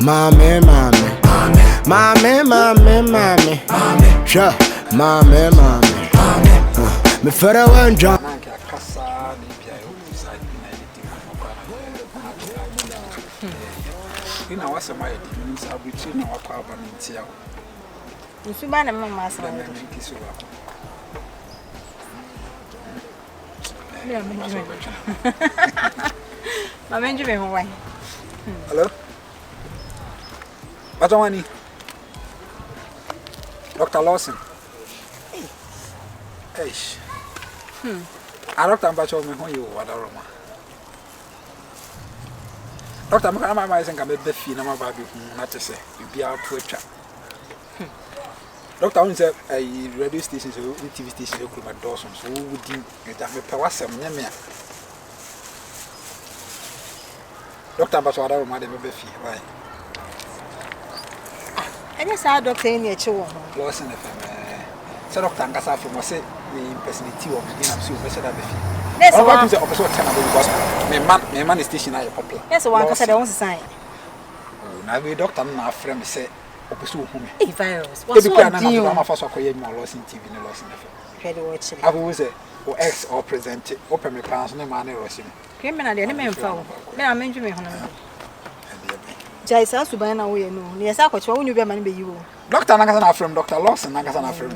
Mame, sure, mame. Me further one job. You know what's my news? I'll be treating our car by Mintia. If you buy a master, my Benjamin, why? Hello? What do I need? Dr. Lawson. Hey. I don't know about you, what are Doctor, I'm going to make the fee. I'm about not to say you be out to a chat. Doctor, I said a radio station, so TV station, you could my Dawson, so who would you get me power some? Doctor, but what I might have a fee. Why? And yes, I don't think it's your Lawson, if I Doctor Angasa from was it the impersonality of being absolute better than the fee. That's what is the opposite time because my man is station at your popular. Yes, one because I don't sign. Now, we doctor, my friend, say, opposite home. A virus. What's the I'm first of all, more loss in TV and loss in the film. I was a or ex or present open my plans, no man, or sim. Criminal, the enemy found. May I mention me? Jais house to buy now, you know. Yes, I could show you be man be you. Doctor Nagazana from Dr. Lawson, Nagazana from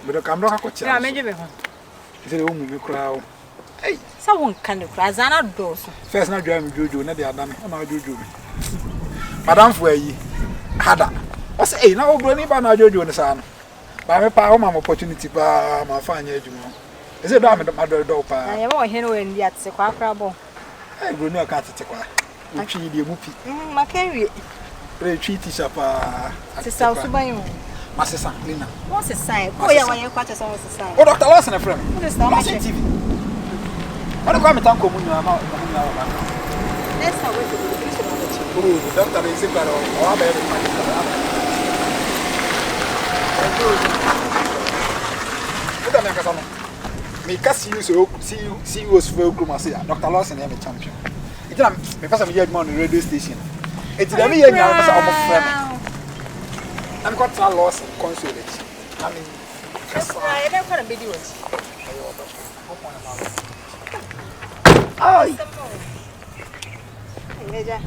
but I'm not a coach. I mention me. Is it a woman crowd? Hey, someone can do Razana doors. First, not German Juju, not the Adam, or Juju. Madame Fuey, Hada. What's a now running by now Jojo in the sun? By my power, my opportunity, by my fine age. Is it damn at mother dope? I am all here and yet, the quackrable. I will not cut it. I treat the whoopee. My carry. They treat each other. Sister Subayo. Master Sanklina. What's the sign? Oh, yeah, when you catch us on the sign. Oh, Dr. Lawson, a friend. What is that? TV. What about me? Uncle, when you are not. Let's have it. Oh, Doctor is a better or better. Me cast you so see you was for Kumasia. Dr. Lawson, I'm a champion. It's not because I'm here on the radio station. It's the way I'm a friend. I'm got a loss of consolation. I mean, I don't want to be doing. Oh, Major,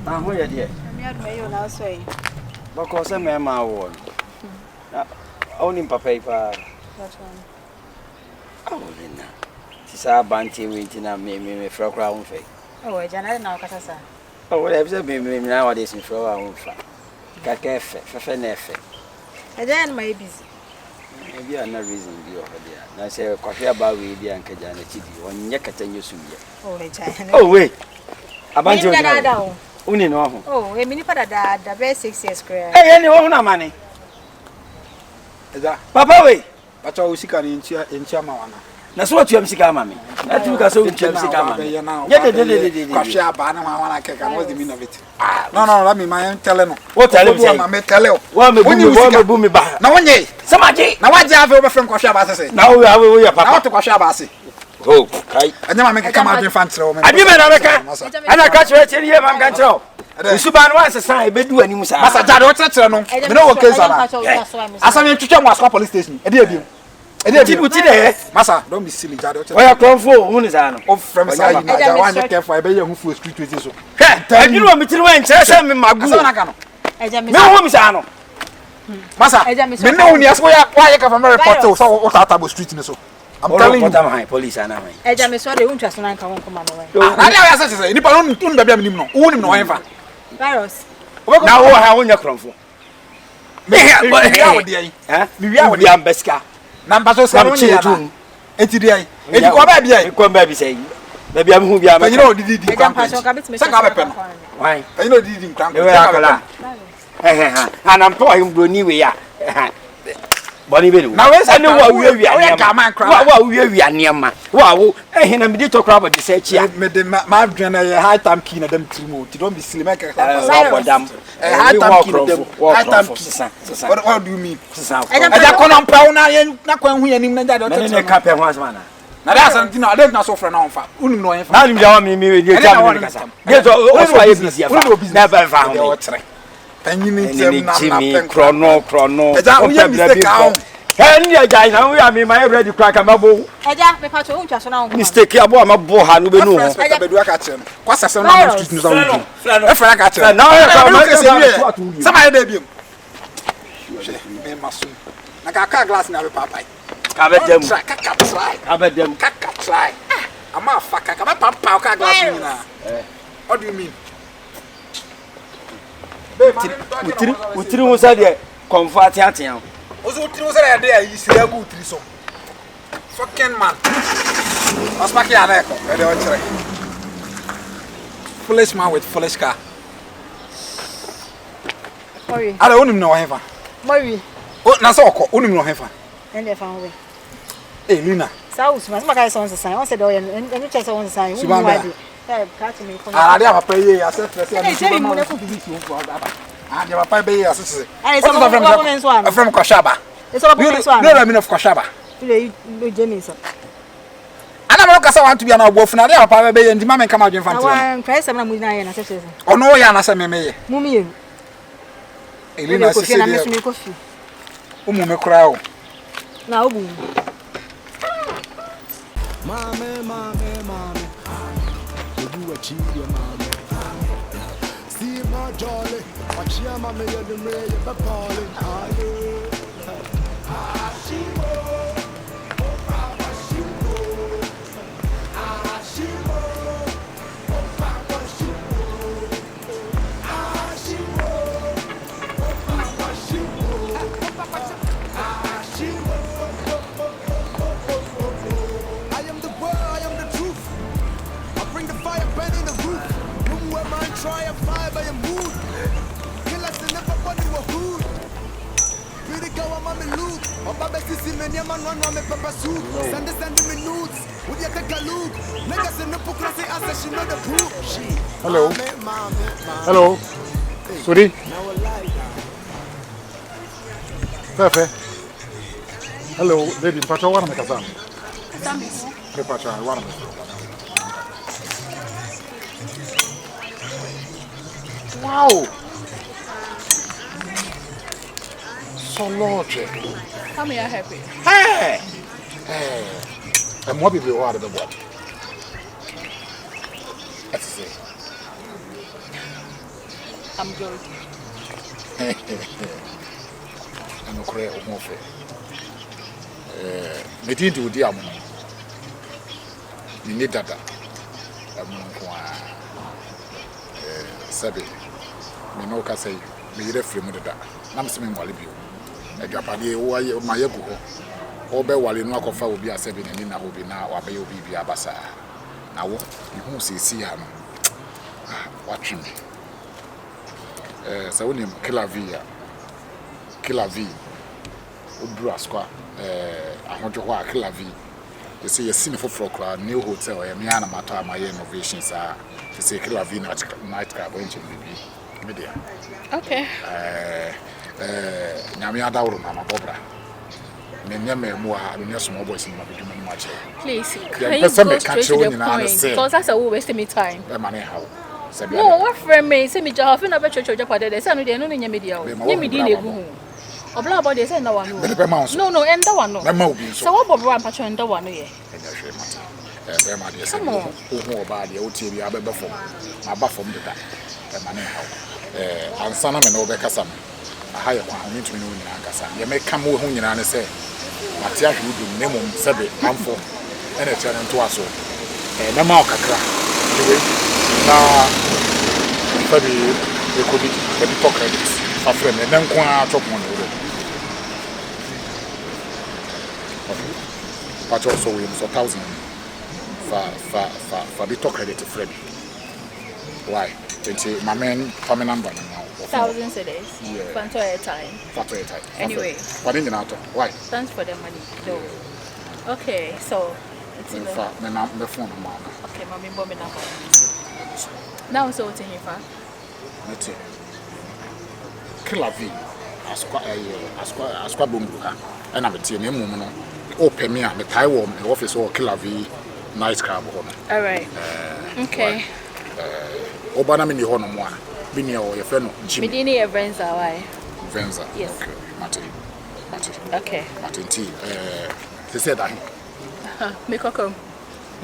I'm here, dear. I'm not my own house way. Because I'm a man. Only paper. Oh, she's a banty waiting at me for a crown fake. Oh, Janet now, Catassa. Oh, whatever me nowadays in for our own fat. Cacafe, Fenefe. I then may busy. Maybe I'm not reason to be over there. I say, coffee about with the Uncle Janet Chidi, when you can use you. Oh, wait. About your dad. Only no. Oh, a mini pada the best 6 years square. Hey, any owner money. Papa, wait. But I was sick in Chamana. That's what you am sick, mammy. That you can so in Chamana now. Yeah, Banana, I was the meaning of it. No, let me my telling. What I tell you. When you boom me back. No one day. Somebody. Now what do you have over from Kwashabasi? Now we are Papa to Kwashabasi. Oh, I never make a come out in front of me. I did America. And I catch you here, I'm going to. The Suban was a sign, but do any Musa. Massa Jado, what's that? No one cares. As I'm in Chicham police station. A dear. Massa, don't be silly, Jado. Why are come for who is an off from Side? I want to care for a baby who for street with you. Tell you want me to win, tell me, Maguzana. No one is Anno. Massa, me know when you ask why I come from America, so what about street in so. I'm telling you, I'm police and I. I'm sorry, they won't just come away. I say, you don't know, Virus. Now, I want your crumble. Me am Besca. Number so children. It's the you come baby saying, maybe I'm who you are. You know, did you come? Why? I know, did you come? And I'm talking to New Bonnie, now I know what we are near man. Wow, I'm a talk about the search. My high time keen at them to don't be silly. Make a high time what do you mean? I don't know. I not when we are in the captain was man. Na that's something I don't know so for now fa. Unu no yen fa. Na nim jawa me dey tell me kasa. Get also aye business fa. Never fa ho. Tanyini tem na pen chrono. Eja we mistake ka. Any eja na we am my ready crack amabo. Eja me pa to untwa so na ho. Mistake abo amabo ha no be no ho. Eja bedu aka chem. Kwasa sem na street news awu. E fra aka chem. Na e ka ma sama dey biom. Me maso. Na ka glass na be papai. Kabedem. Kabedem. Kaka try. Ama faka ka papa ka glass ni na. What do you mean? Utiri mo say dey comfort atian. Ozo utiri mo say dey ayi sira go utiri so. Fucking man. Ospaki ana ko. E dey o chere. Foolish man with foolish car. Mori. Ala onim na hefa. Mori. O na so okọ onim na hefa. Ende fa ho we. Eh Lina. Sa usman ma kai so on sign. On say do yen enu che so on sign. Wu wadi. Eh ka ti me ko. Ah dia papa ye accept person na so ma na ko bi si on for aba. Ah dia papa be ye accept. Ai so ma ko men so am. From Kwashaba. E so ma ko so am. No na me of Kwashaba. You Jenny so. Ana mo kasa want to be na obofu na dia papa be ye ndima men kama adwen fante. Wan kwai sem na mu na ye na se se. Ono ya na se me ye. Mu mi ye. Elina se se. Na me so me ko fi. Umu me kura o. Na obu. Mame. You achieve your mame. See my jolly. Watch your mame, you're the way you're falling. Try a fire by a mood. Kill us in never body were hood. Pretty go on my loot. Or Baba Sissi, many a man run on me pepper soup. Send me nudes. With your kakalook. Niggas in the Pukrasi as she know the proof. Hello. Hello. Sorry. Fefe. Hello, baby. Pacha wana mekazam. Ke pacha wana mekazam. Wow. So large. Come here, happy. Hey. And what people are the what? Let's see. I'm good. I'm okay. I'm okay. Meeting to the amu. Ni data. Sabi. Me no ka say me yire free mu dada na me se me nwale bio adwapade wo aye ma yagu ho wo be wale no akofa obi asabi ni na obi na wa be obi bia basa na wo ihu sesi ha no watwe me sa woni Killer V odru askwa ahojo ho a Killer V you see you see me for kra new hotel e me ana mato amaye innovations a you see Killer V night club engine bibi media. Okay. Nyame adawro mama bobra. Me nyame mu a me small boys in my bedroom match. Please, Yeah, can you but some go may straight catch to you the in an point? say. Because that's a waste of me time. E mane how. No, what friend me say me just na be church pade dey say no dey no nya media o. Nya me di na egu hu. Obla about dey say na one no. No, enda one no. Na ma obi so. So what bobra am patcho enda one ye. Enya hwe mate. Be ma dey say. Ohu oba dey o tie bia be fom. Ma ba fom de da. E mane how. Ansa na me no be kasa no. Aha ye kwa ho ntumi no nyina kasa. Ye me ka mo ho nyina ne say. Mate ahwe udum ne mom sebe amfo. Ena tia ne to aso. Na ma okakra. Na fabi ekodi fabi talk credits afre me nan ko a chop mon wo pacho so we so 1000 fa bi talk credit Fred why tete my man family number now 1,000 cedis. Yeah. Fanto airtime. Anyway. What in the why Thanks for the money. No. Okay, so it's in fact me phone number okay, mommy bomb number. Now so to him fa. Mete. Killer V. Asqua bombu ha. E na mete na emu no. open me me Taiwan the office or Killer V nice crab all right okay obana me ni ho no mo a bi ne o ye fe no Jimmy me ni Venza why Venza yes okay Martin okay Martin T they said that me kokko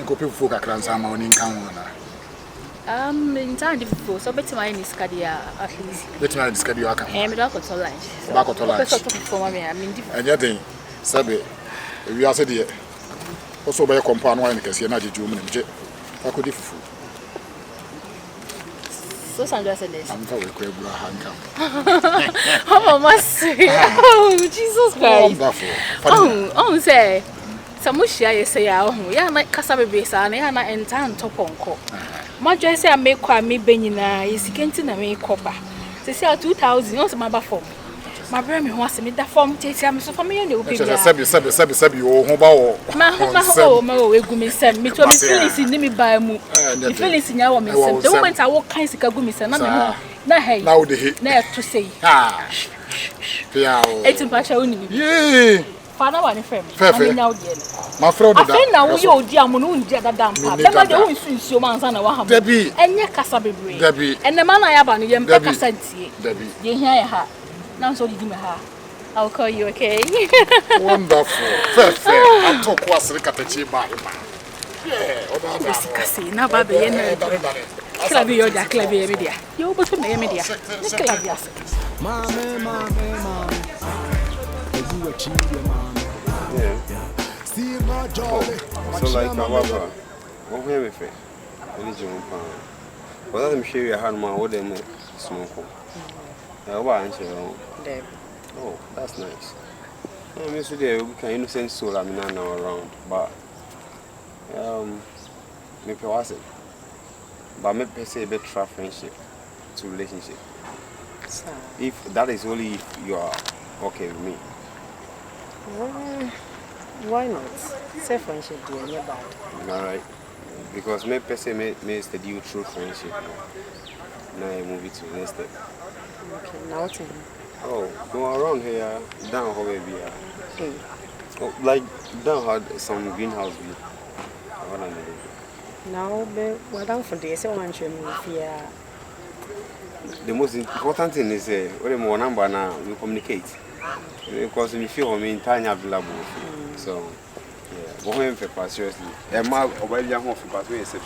nko pe fufu kakra nsa ma oni nkan ho na in time difficult so better my niskadia at least better my niskadia aka me don't go to lunch ba ko to lunch so to for me I mean difficult anya den sabe we are said here also by compound wine kesi na jeju mu nje akodi fufu so Sandra said this I'm going to go hang oh mama say oh Jesus Christ oh say Samushia say ya na kasa bebe sa na ya na enta ntoponko madwe say amekwa me benyina yisikenti na me koba say 2000 no se maba form my brother me ho ase me da form tete am so form ye na obi bia sabi o ho ba wo ma o egu me sem me to me feelings ni me ba mu me feelings nya wo me sem the moment I walk kan sika gu me sem na me ho na hey na wo de he na to say pia o etim pa sha oni ye Father one friend. Fefe. My friend da. I na wo ye odi amono unje dada mpa. Be ma de wo nsuo manza na wa ha. Dabi. Enye kasa bebre. Dabi. Enne ma na ya ba no ye mpa kasa ntie. Dabi. Ye hia ye ha. Na so didi me ha. I'll call you, okay? Wonderful. Fefe. I talk kwasiri katachi ba ba. Yeah, oda da. Kasi na ba be ye na. Club yo da club ye media. Yo bo to me media. Club ya. Mama. You achieve your mama. See my jolly. So like however, what we have faith. Religion pound. But I'm sure you had my order me smoke. Oh, that's nice. I mean today we can innocent soul I'm not now around, but maybe was it. But maybe say a better friendship to relationship. If that is only if you are okay with me. Why not? Say friendship is not bad. All right. Because me person may study you through friendship. Now I move it to the next step. Okay, now what? Oh, go around here, down how we be. Hey. Oh, like down had some greenhouse view. Now, what down for this? I want you to the most important thing is what the more number now we communicate. Because we feel me entirely available. So, yeah, but when we seriously, and my obey young off because we accept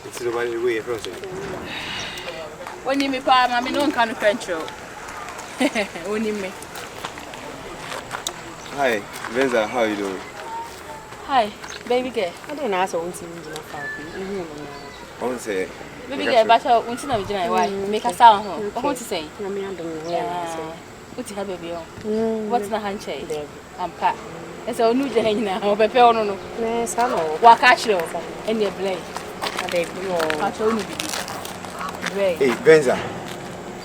it's the way first. When you me pa, I mean, no kind of control. When you me. Hi, Venza, how you doing? Hi, baby girl. I don't ask one thing in my I say, baby girl, but I want to know why. Make a sound. What want to say? I'm not doing What you have, baby? What's the handshake? I'm packed. And so, new Jane now, but no. Yes, I know. What catch you? And your blade. I told you. Hey, Venza.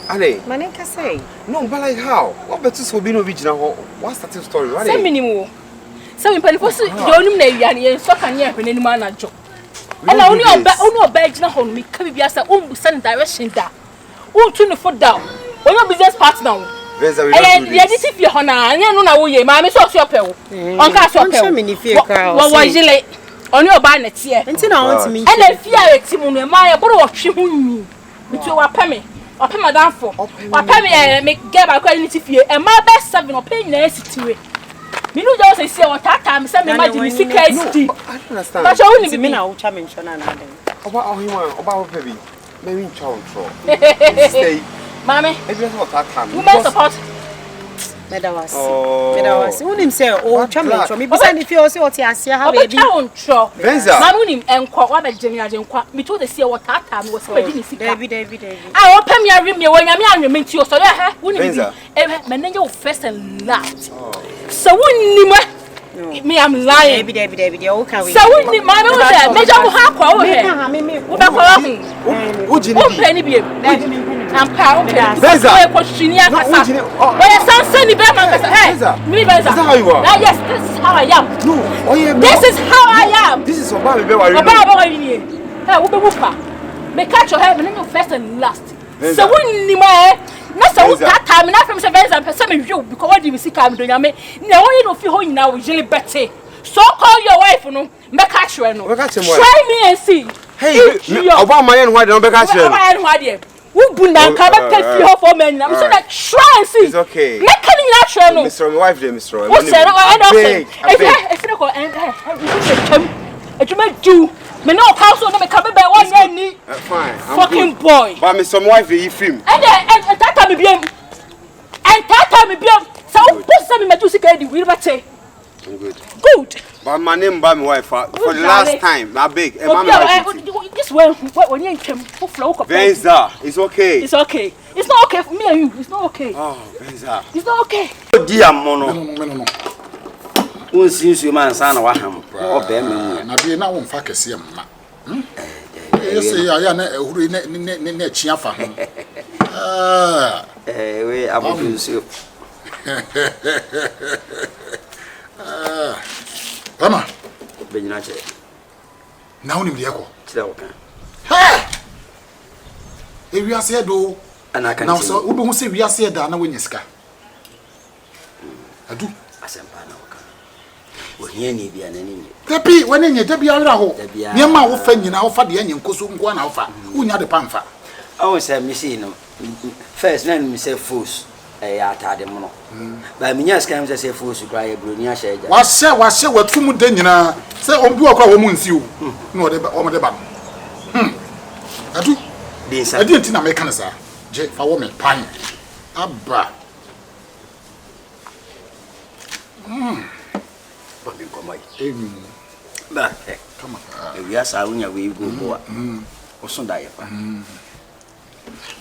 Ale, my name can say. No, but like how? What better so be no original? What's that story? What? Send me more. So in Penfoss, you only know you so can you when any man a job. And I only obey na home me can be as a send direction da. Turn the foot down. When your business partner. And yeah, this if you honor, and you know now we mammy so your pill. On cast your pill. What was you late? On your bonnet here. Until I want to meet. And then fear it, Simon, my boy, what she me. With your pemmy. Or pay my down for. Or pay me and make get my quality fear. And my best 7 or pay nice to it. Me no just say what that time send me imagine secret. I don't understand. But you only me now charming Shona na dem. About how you about baby. Maybe in child throw. Stay. Mommy. Maybe that's what that time. Women support. Medawasi. Unim say oh charming throw. Me be say if you say what you say how baby. Throw. Venza. Mama unim enko wa be jemi ajenkwa. Me to the say what that time was pay ni sika. David. Ah open me arem me won nyame anwem nti o so ya he. Unim. Me nanya wo first and last. So unim me I'm lying. David. Okay we. So unim mama wo say me jam ha kwa wo he. Wo be kwa hu. Wo jini bi. Penny bi. I'm proud. Venza. Why question ya kasa? Why sanse ni be man kasa? Hey. Me Venza. Is that how you are? Yes, this is how I am. No. Oh yeah. This is how I am. This is Oba be worry. Oba worry ni. Hey, wo be wufa. me catch your head, me no first and last. So when ni ma na so that time na fam se Venza person me hwe because what you see come do nyame na won no fi ho nyina wo jele bete. So call your wife no me catch you no. Try me and see. Hey, oba my en why don't be catch you. Oba my en why dey. Who bunda ka be pay fi ho for men na. So that try and see. It's okay. Me can you not show no. Mr. My wife dey Mr. What say I don't say. If you go and you do me no council no me come be one year ni. Fine. Fucking boy. But Mr. My wife dey film. And that time me bien. And that time me bien. So post me me do sika di we never say. Good. Good. But my name by my wife for the last time. I beg. This when you came for flow. Venza, it's okay. It's okay. It's not okay for me and you. It's not okay. Oh, Venza. It's not okay. Dear mono. No. Who sees you man son wa ham. O be me. Na be na won fa kese am ma. Yes, ya na ehuru ne chia fa ho. We abudu so. Mama, Benina che. Na woni mde ko. Kire wo kan. Ha! E wi ase do. Ana kan. Na so wo be hu se wi ase da na wonya sika. Adu Asempa na wo kan. Wo hia ni bia na ni. Tepi woni nye tebi awira ho. Nia ma wo fa nyina wo fa de anye nkoso nko na wo fa. Wonya de pamfa. I say me see no. First na me say force. Atade mo no. Ba me nya scam say force kra ya broni a sheja. Wa se watumu de nyina. Se ombi okra wo mu nsi o. Na o de ba. Adu. Dinsa. Adi nti na me kan sa. Je fa wo me pan. Abba. Ba mi ko mai. Ba. Come on. We asa unya we go boa. O so da ye pa.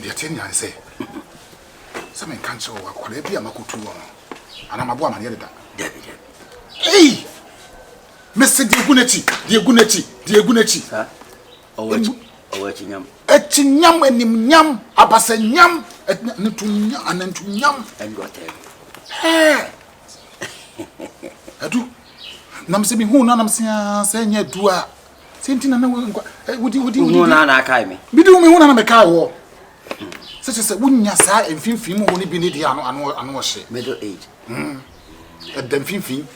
De tin yan say. Some cancer or quality amakutu. And I'm a woman here. Hey! Mr. Diagunetti. Oh, watching yam. Etinyam and yam, abasanyam, at Netunyam and Tunyam, and got him. Hey! I do. Namsimi who none am saying yet do a Sentina. Would you know Nana Kaimi? Be doing me one on the car war. Such as a wooden side and film only be needed and wash it. Middle age. At them film.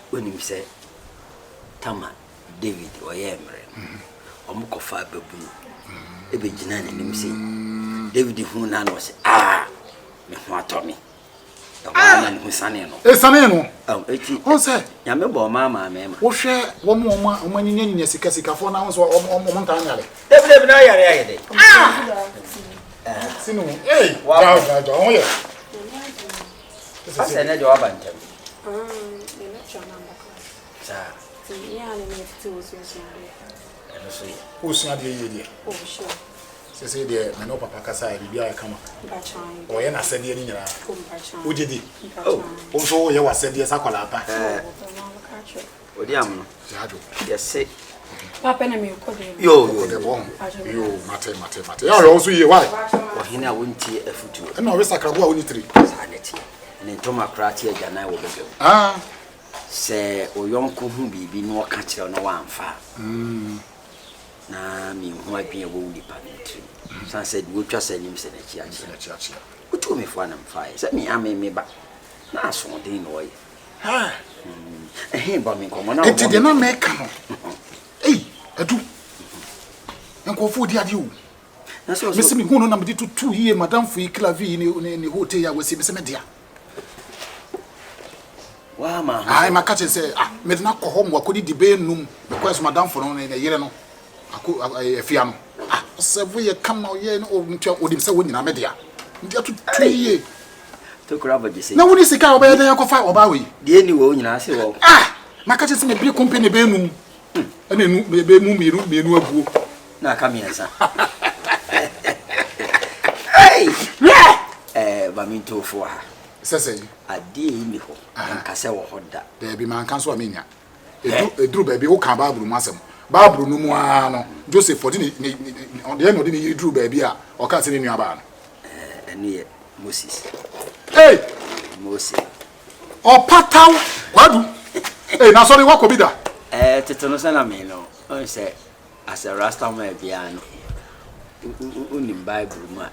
When you say Tama, David, or Yammer, or Mukofa Babu, a big Jinan and him say, David who none was, me what Tommy. The man who's Sanino. A Sanino. Oh, sir, Yamabo, Mamma, ma'am. Oh, share one more when you need Sicasica for now or Montana. David, Sino, hey, wow, I said, I do a bunch who's not the idiot? Oh, sure. Say, dear, no papa Casa, you are come. Or I said, who did it? Oh, also, you were said, yes, I call up. Oh, dear, yes, say. Papa and me, you, Mate. You are also here. Why? Or he now wouldn't see a foot. And no, it's like a only three. Sanity. And then Toma Cratia, and I will go. Ah, say, or young Kuhumbi be no catcher no one far. Na me who be a woolly panic. Son said, we'll just send him send a church. Who told me for 1 and 5? Set me, I may back. Now, so they know. Ah, and he bought me come on. It did not make come. Hey, I do. And go for the adieu. That's what Missy Huno number 2 years, Madame Fee Clavi in the hotel. I was see Miss Media. Wow, ma. I'm a catcher say, made not go home. What could it debate noon? Because Madame for only a year. I could a fiam. Several come out here or himself when in media. Get to 3 years. Took rubber, you say. No one is a cow by the Alcofa or Bowie. The any one, I say, well, my catches may be a company benum. And then maybe Mummy be no boo. Now come here, sir. Hey, yeah, but me too for her. Says a dear me, and Cassawa Honda. There be man cancel me. A drew baby who can Barbara Massam. Barbara no more. Joseph for dinner on the end of the drew baby or casting in your barn. And near Moses. Hey, Moses. Or Patau. What? Hey, now sorry, what could be that? Titonosana me no. I say, as a rasta man biano unim Bible ma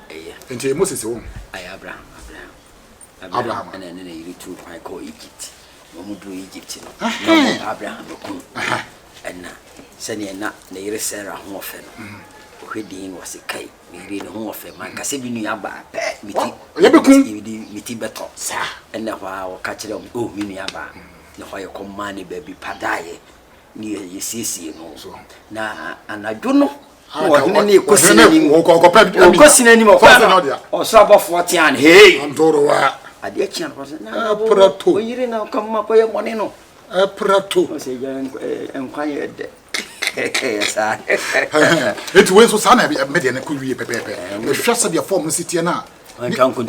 Enti Moses wo Abraham and then you to I call Egypt when we do Egypt no Abraham and na sani na yere Sarah ho ofe no ohwedin was a kai me yere no ho ofe man ka se bi nua ba miti beto sa and na wa ka kire o mi nua ba na ho ye komane ba bi padaye ni yesisi no so na anadwo no ni kosini mo o so abofo tian hey andoro wa ade kian ko na prato o yire na kam ma ko ye moni no prato o se ja enkwanye de sa it we so sana me de na ku wie pepepe me hwasa de form no sitie na